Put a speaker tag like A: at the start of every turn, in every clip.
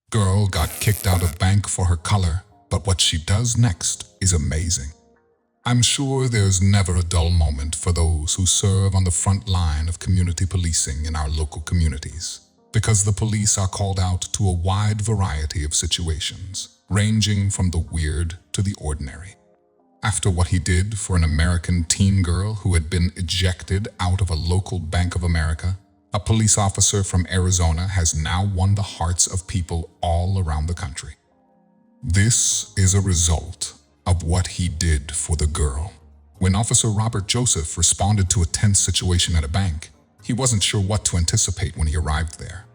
A: Girl got kicked out of bank for her color, but what she does next is amazing. I'm sure there's never a dull moment for those who serve on the front line of community policing in our local communities, because the police are called out to a wide variety of situations, ranging from the weird to the ordinary. After what he did for an American teen girl who had been ejected out of a local Bank of America, a police officer from Arizona has now won the hearts of people all around the country. This is a result of what he did for the girl. When Officer Robert Joseph responded to a tense situation at a bank, he wasn't sure what to anticipate when he arrived there.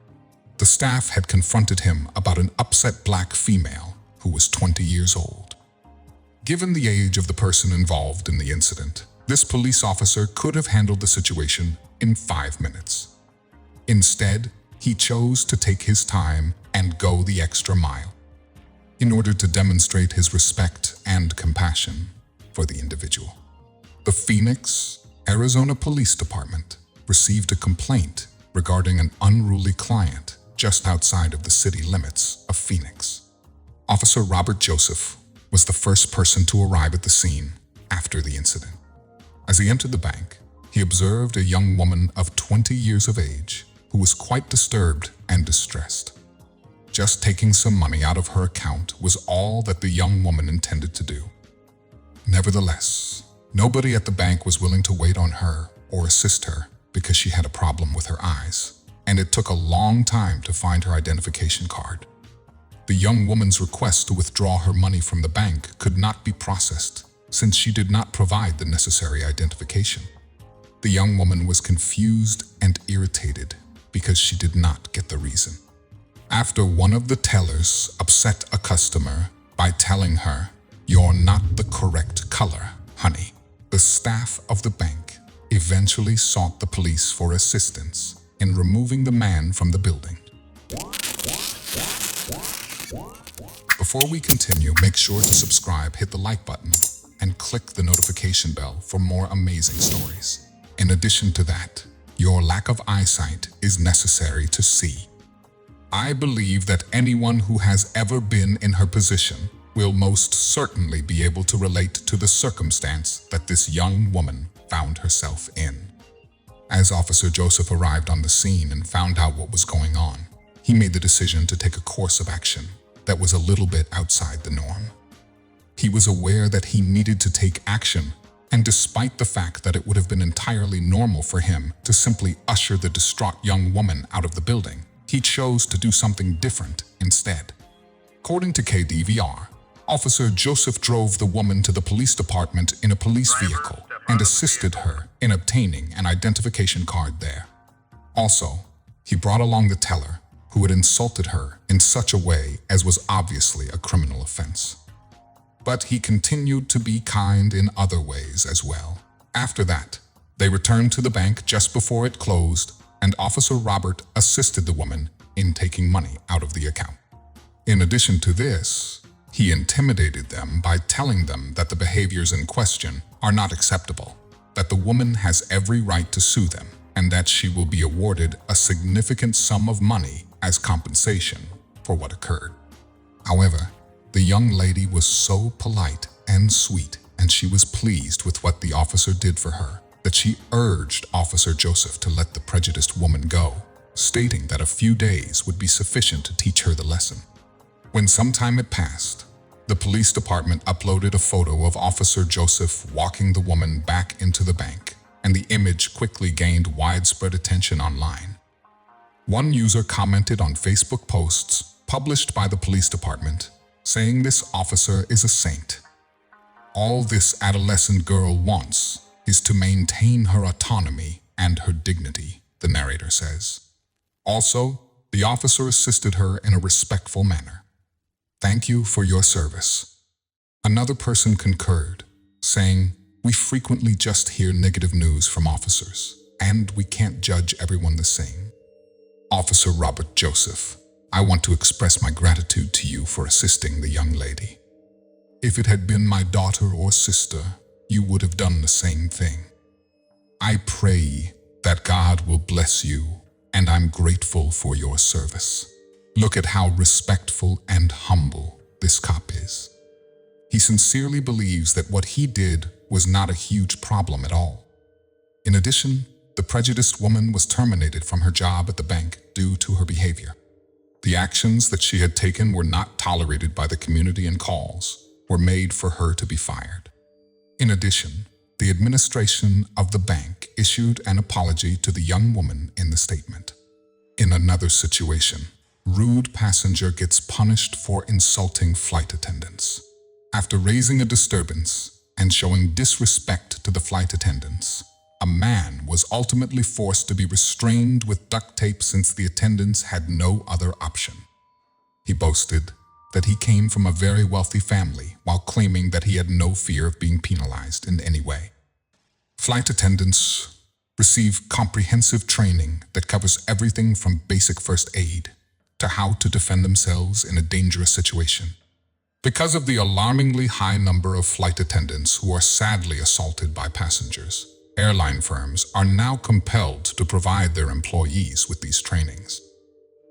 A: The staff had confronted him about an upset black female who was 20 years old. Given the age of the person involved in the incident, this police officer could have handled the situation in 5 minutes. Instead, he chose to take his time and go the extra mile in order to demonstrate his respect and compassion for the individual. The Phoenix, Arizona Police Department received a complaint regarding an unruly client just outside of the city limits of Phoenix. Officer Robert Joseph was the first person to arrive at the scene after the incident. As he entered the bank, he observed a young woman of 20 years of age who was quite disturbed and distressed. Just taking some money out of her account was all that the young woman intended to do. Nevertheless, nobody at the bank was willing to wait on her or assist her because she had a problem with her eyes, and it took a long time to find her identification card. The young woman's request to withdraw her money from the bank could not be processed since she did not provide the necessary identification. The young woman was confused and irritated because she did not get the reason. After one of the tellers upset a customer by telling her, "You're not the correct color, honey," the staff of the bank eventually sought the police for assistance in removing the man from the building. Before we continue, make sure to subscribe, hit the like button, and click the notification bell for more amazing stories. In addition to that, your lack of eyesight is necessary to see. I believe that anyone who has ever been in her position will most certainly be able to relate to the circumstance that this young woman found herself in. As Officer Joseph arrived on the scene and found out what was going on, he made the decision to take a course of action that was a little bit outside the norm. He was aware that he needed to take action, and despite the fact that it would have been entirely normal for him to simply usher the distraught young woman out of the building, he chose to do something different instead. According to KDVR, Officer Joseph drove the woman to the police department in a police vehicle and assisted her in obtaining an identification card there. Also, he brought along the teller, who had insulted her in such a way as was obviously a criminal offense. But he continued to be kind in other ways as well. After that, they returned to the bank just before it closed, and Officer Robert assisted the woman in taking money out of the account. In addition to this, he intimidated them by telling them that the behaviors in question are not acceptable, that the woman has every right to sue them, and that she will be awarded a significant sum of money as compensation for what occurred. However, the young lady was so polite and sweet, and she was pleased with what the officer did for her, that she urged Officer Joseph to let the prejudiced woman go, stating that a few days would be sufficient to teach her the lesson. When some time had passed, the police department uploaded a photo of Officer Joseph walking the woman back into the bank, and the image quickly gained widespread attention online. One user commented on Facebook posts published by the police department, saying this officer is a saint. All this adolescent girl wants is to maintain her autonomy and her dignity, the narrator says. Also, the officer assisted her in a respectful manner. Thank you for your service. Another person concurred, saying, "We frequently just hear negative news from officers, and we can't judge everyone the same. Officer Robert Joseph, I want to express my gratitude to you for assisting the young lady. If it had been my daughter or sister, you would have done the same thing. I pray that God will bless you, and I'm grateful for your service." Look at how respectful and humble this cop is. He sincerely believes that what he did was not a huge problem at all. In addition, the prejudiced woman was terminated from her job at the bank due to her behavior. The actions that she had taken were not tolerated by the community, and calls were made for her to be fired. In addition, the administration of the bank issued an apology to the young woman in the statement. In another situation, rude passenger gets punished for insulting flight attendants. After raising a disturbance and showing disrespect to the flight attendants, a man was ultimately forced to be restrained with duct tape since the attendants had no other option. He boasted that he came from a very wealthy family while claiming that he had no fear of being penalized in any way. Flight attendants receive comprehensive training that covers everything from basic first aid to how to defend themselves in a dangerous situation. Because of the alarmingly high number of flight attendants who are sadly assaulted by passengers, airline firms are now compelled to provide their employees with these trainings.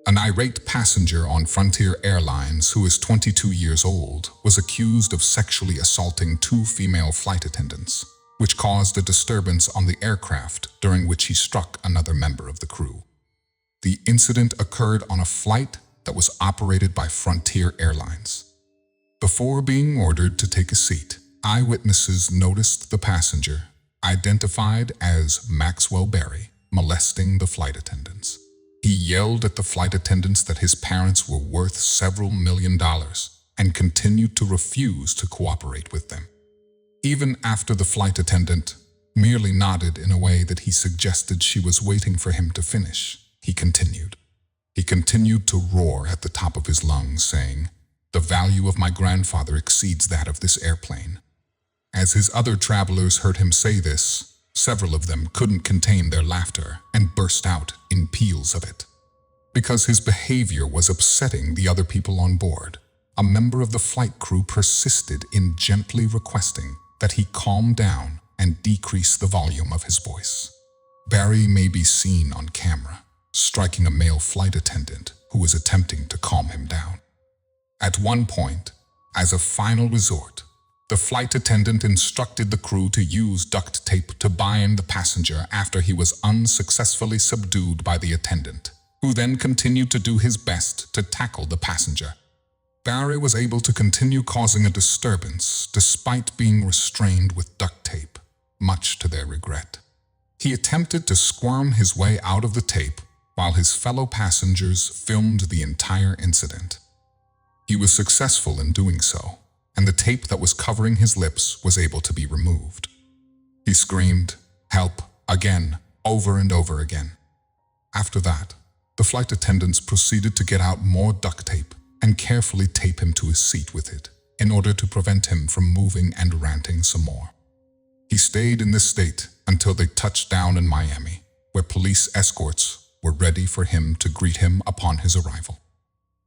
A: An irate passenger on Frontier Airlines who is 22 years old was accused of sexually assaulting 2 female flight attendants, which caused a disturbance on the aircraft during which he struck another member of the crew. The incident occurred on a flight that was operated by Frontier Airlines. Before being ordered to take a seat, eyewitnesses noticed the passenger, identified as Maxwell Berry, molesting the flight attendants. He yelled at the flight attendants that his parents were worth several $1,000,000 and continued to refuse to cooperate with them. Even after the flight attendant merely nodded in a way that he suggested she was waiting for him to finish, he continued. He continued to roar at the top of his lungs, saying, "The value of my grandfather exceeds that of this airplane." As his other travelers heard him say this, several of them couldn't contain their laughter and burst out in peals of it. Because his behavior was upsetting the other people on board, a member of the flight crew persisted in gently requesting that he calm down and decrease the volume of his voice. Barry may be seen on camera striking a male flight attendant who was attempting to calm him down. At one point, as a final resort, the flight attendant instructed the crew to use duct tape to bind the passenger after he was unsuccessfully subdued by the attendant, who then continued to do his best to tackle the passenger. Barry was able to continue causing a disturbance despite being restrained with duct tape, much to their regret. He attempted to squirm his way out of the tape while his fellow passengers filmed the entire incident. He was successful in doing so, and the tape that was covering his lips was able to be removed. He screamed, "Help," again, over and over again. After that, the flight attendants proceeded to get out more duct tape and carefully tape him to his seat with it in order to prevent him from moving and ranting some more. He stayed in this state until they touched down in Miami, where police escorts were ready for him to greet him upon his arrival.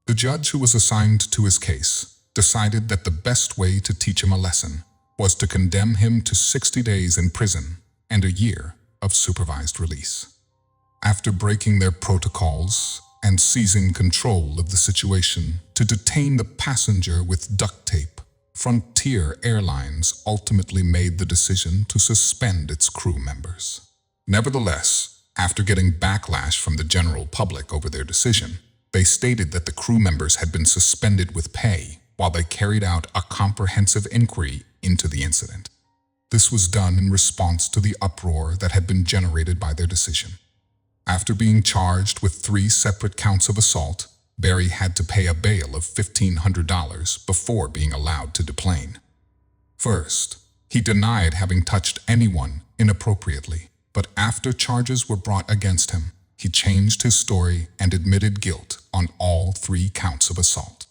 A: The judge who was assigned to his case decided that the best way to teach him a lesson was to condemn him to 60 days in prison and a year of supervised release. After breaking their protocols and seizing control of the situation to detain the passenger with duct tape, Frontier Airlines ultimately made the decision to suspend its crew members. Nevertheless, after getting backlash from the general public over their decision, they stated that the crew members had been suspended with pay while they carried out a comprehensive inquiry into the incident. This was done in response to the uproar that had been generated by their decision. After being charged with 3 separate counts of assault, Barry had to pay a bail of $1,500 before being allowed to deplane. First, he denied having touched anyone inappropriately, but after charges were brought against him, he changed his story and admitted guilt on all 3 counts of assault.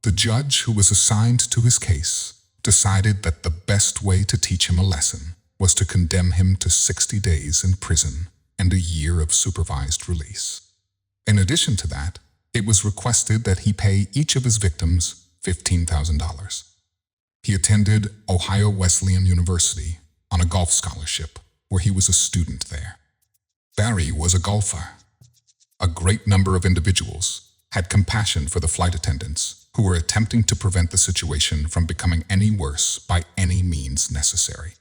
A: The judge who was assigned to his case decided that the best way to teach him a lesson was to condemn him to 60 days in prison and a year of supervised release. In addition to that, it was requested that he pay each of his victims $15,000. He attended Ohio Wesleyan University on a golf scholarship, where he was a student there. Barry was a golfer. A great number of individuals had compassion for the flight attendants who were attempting to prevent the situation from becoming any worse by any means necessary.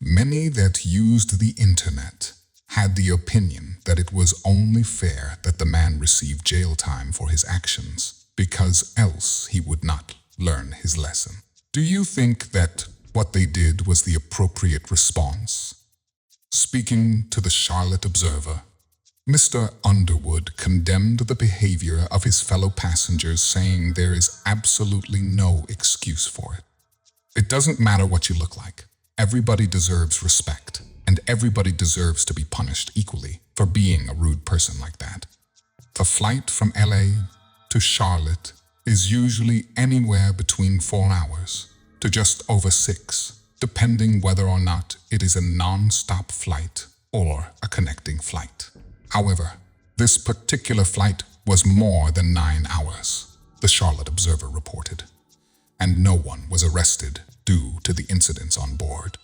A: Many that used the internet had the opinion that it was only fair that the man receive jail time for his actions, because else he would not learn his lesson. Do you think that what they did was the appropriate response? Speaking to the Charlotte Observer, Mr. Underwood condemned the behavior of his fellow passengers, saying there is absolutely no excuse for it. It doesn't matter what you look like. Everybody deserves respect, and everybody deserves to be punished equally for being a rude person like that. The flight from LA to Charlotte is usually anywhere between 4 hours to just over 6, depending whether or not it is a non-stop flight or a connecting flight. However, this particular flight was more than 9 hours, the Charlotte Observer reported, and no one was arrested due to the incidents on board.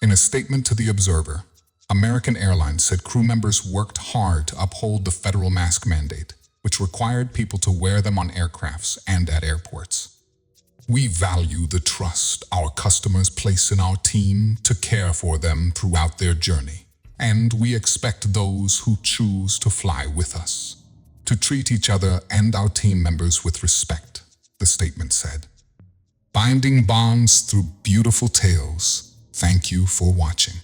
A: In a statement to the Observer, American Airlines said crew members worked hard to uphold the federal mask mandate, which required people to wear them on aircrafts and at airports. We value the trust our customers place in our team to care for them throughout their journey, and we expect those who choose to fly with us to treat each other and our team members with respect, the statement said. Binding bonds through beautiful tales. Thank you for watching.